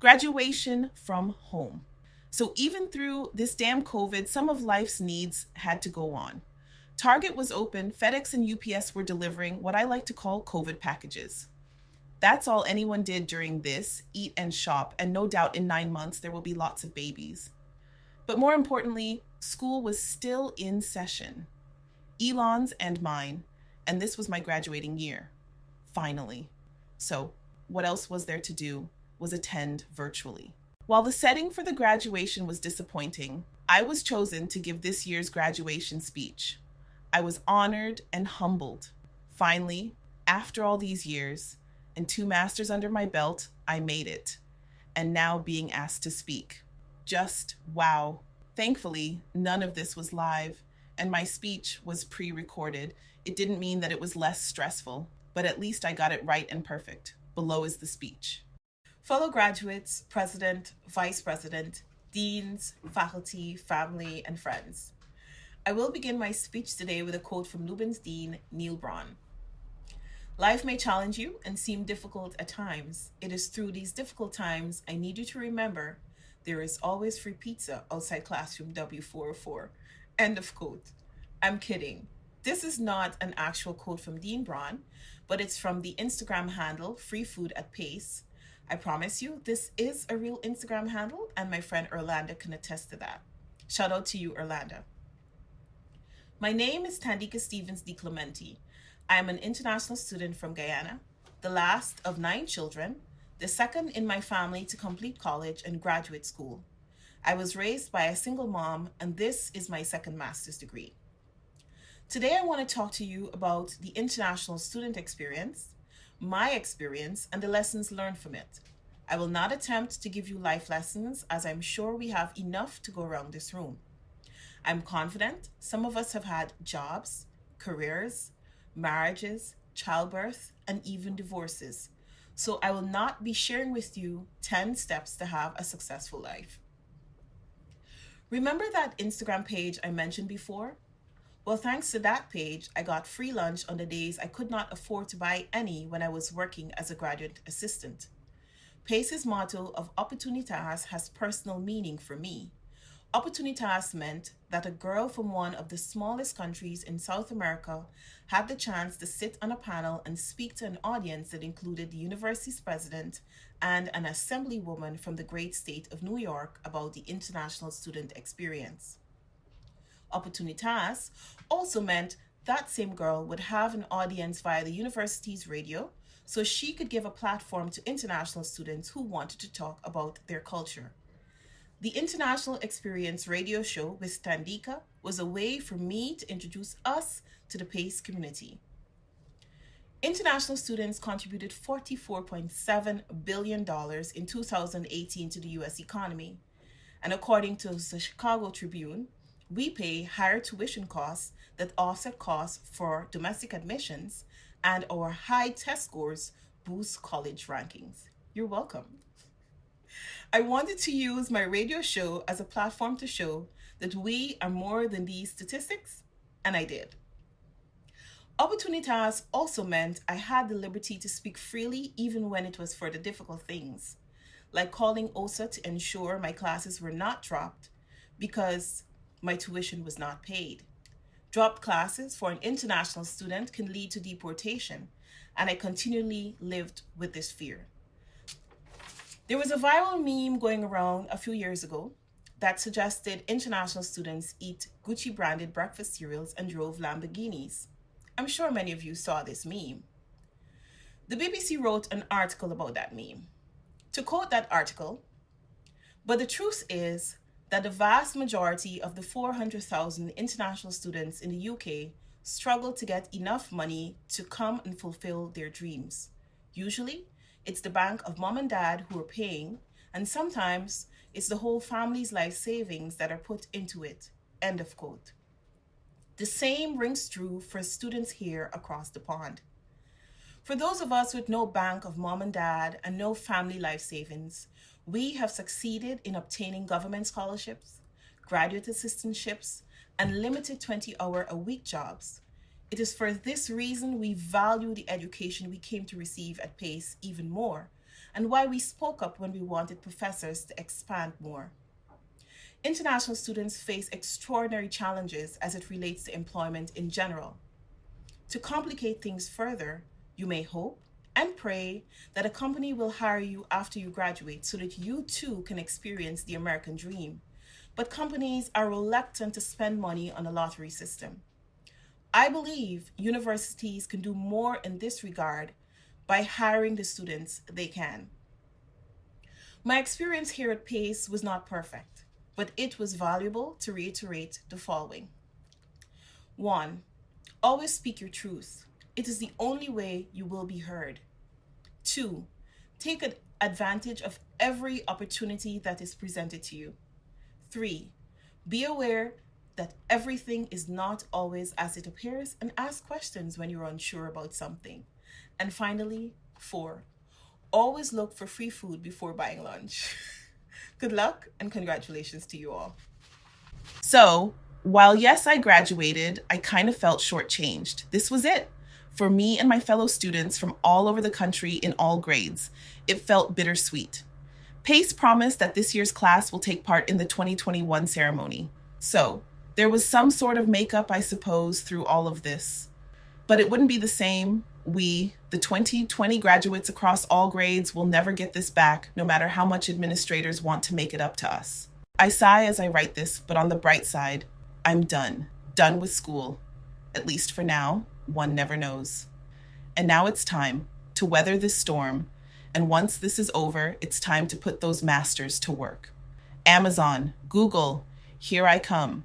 Graduation from home. So even through this damn COVID, some of life's needs had to go on. Target was open, FedEx and UPS were delivering what I like to call COVID packages. That's all anyone did during this eat and shop, and no doubt in 9 months there will be lots of babies. But more importantly, school was still in session. Elon's and mine, and this was my graduating year. Finally. So, what else was there to do was attend virtually. While the setting for the graduation was disappointing, I was chosen to give this year's graduation speech. I was honored and humbled. Finally, after all these years, and 2 masters under my belt, I made it. And now being asked to speak. Just wow. Thankfully, none of this was live, and my speech was pre-recorded. It didn't mean that it was less stressful, but at least I got it right and perfect. Below is the speech. Fellow graduates, president, vice president, deans, faculty, family, and friends. I will begin my speech today with a quote from Lubin's dean, Neil Braun. Life may challenge you and seem difficult at times. It is through these difficult times I need you to remember there is always free pizza outside classroom W404. End of quote. I'm kidding. This is not an actual quote from Dean Braun, but it's from the Instagram handle Free Food at Pace. I promise you, this is a real Instagram handle, and my friend Orlando can attest to that. Shout out to you, Orlando. My name is Tandieka Stevens Di Clementi. I am an international student from Guyana, the last of 9 children, the second in my family to complete college and graduate school. I was raised by a single mom, and this is my second master's degree. Today, I want to talk to you about the international student experience, my experience, and the lessons learned from it. I will not attempt to give you life lessons, as I'm sure we have enough to go around this room. I'm confident some of us have had jobs, careers, marriages, childbirth, and even divorces. So I will not be sharing with you 10 steps to have a successful life. Remember that Instagram page I mentioned before? Well, thanks to that page, I got free lunch on the days I could not afford to buy any when I was working as a graduate assistant. Pace's motto of Opportunitas has personal meaning for me. Opportunitas meant that a girl from one of the smallest countries in South America had the chance to sit on a panel and speak to an audience that included the university's president and an assemblywoman from the great state of New York about the international student experience. Opportunitas also meant that same girl would have an audience via the university's radio, so she could give a platform to international students who wanted to talk about their culture. The International Experience radio show with Tandieka was a way for me to introduce us to the PACE community. International students contributed $44.7 billion in 2018 to the US economy. And according to the Chicago Tribune, we pay higher tuition costs that offset costs for domestic admissions, and our high test scores boost college rankings. You're welcome. I wanted to use my radio show as a platform to show that we are more than these statistics, and I did. Opportunitas also meant I had the liberty to speak freely even when it was for the difficult things, like calling OSA to ensure my classes were not dropped because my tuition was not paid. Dropped classes for an international student can lead to deportation, and I continually lived with this fear. There was a viral meme going around a few years ago that suggested international students eat Gucci branded breakfast cereals and drove Lamborghinis. I'm sure many of you saw this meme. The BBC wrote an article about that meme. To quote that article, but the truth is that the vast majority of the 400,000 international students in the UK struggle to get enough money to come and fulfill their dreams. Usually, it's the bank of mom and dad who are paying, and sometimes it's the whole family's life savings that are put into it. End of quote. The same rings true for students here across the pond. For those of us with no bank of mom and dad and no family life savings, we have succeeded in obtaining government scholarships, graduate assistantships, and limited 20-hour-a-week jobs. It is for this reason we value the education we came to receive at PACE even more, and why we spoke up when we wanted professors to expand more. International students face extraordinary challenges as it relates to employment in general. To complicate things further, you may hope and pray that a company will hire you after you graduate so that you too can experience the American dream. But companies are reluctant to spend money on a lottery system. I believe universities can do more in this regard by hiring the students they can. My experience here at PACE was not perfect, but it was valuable to reiterate the following. 1. Always speak your truth. It is the only way you will be heard. 2. Take advantage of every opportunity that is presented to you. 3. Be aware that everything is not always as it appears and ask questions when you're unsure about something. And finally, 4. Always look for free food before buying lunch. Good luck and congratulations to you all. So, while yes, I graduated, I kind of felt shortchanged. This was it. For me and my fellow students from all over the country in all grades, it felt bittersweet. PACE promised that this year's class will take part in the 2021 ceremony. So, there was some sort of makeup, I suppose, through all of this. But it wouldn't be the same. We, the 2020 graduates across all grades, will never get this back, no matter how much administrators want to make it up to us. I sigh as I write this, but on the bright side, I'm done. Done with school. At least for now, one never knows. And now it's time to weather this storm. And once this is over, it's time to put those masters to work. Amazon, Google, here I come.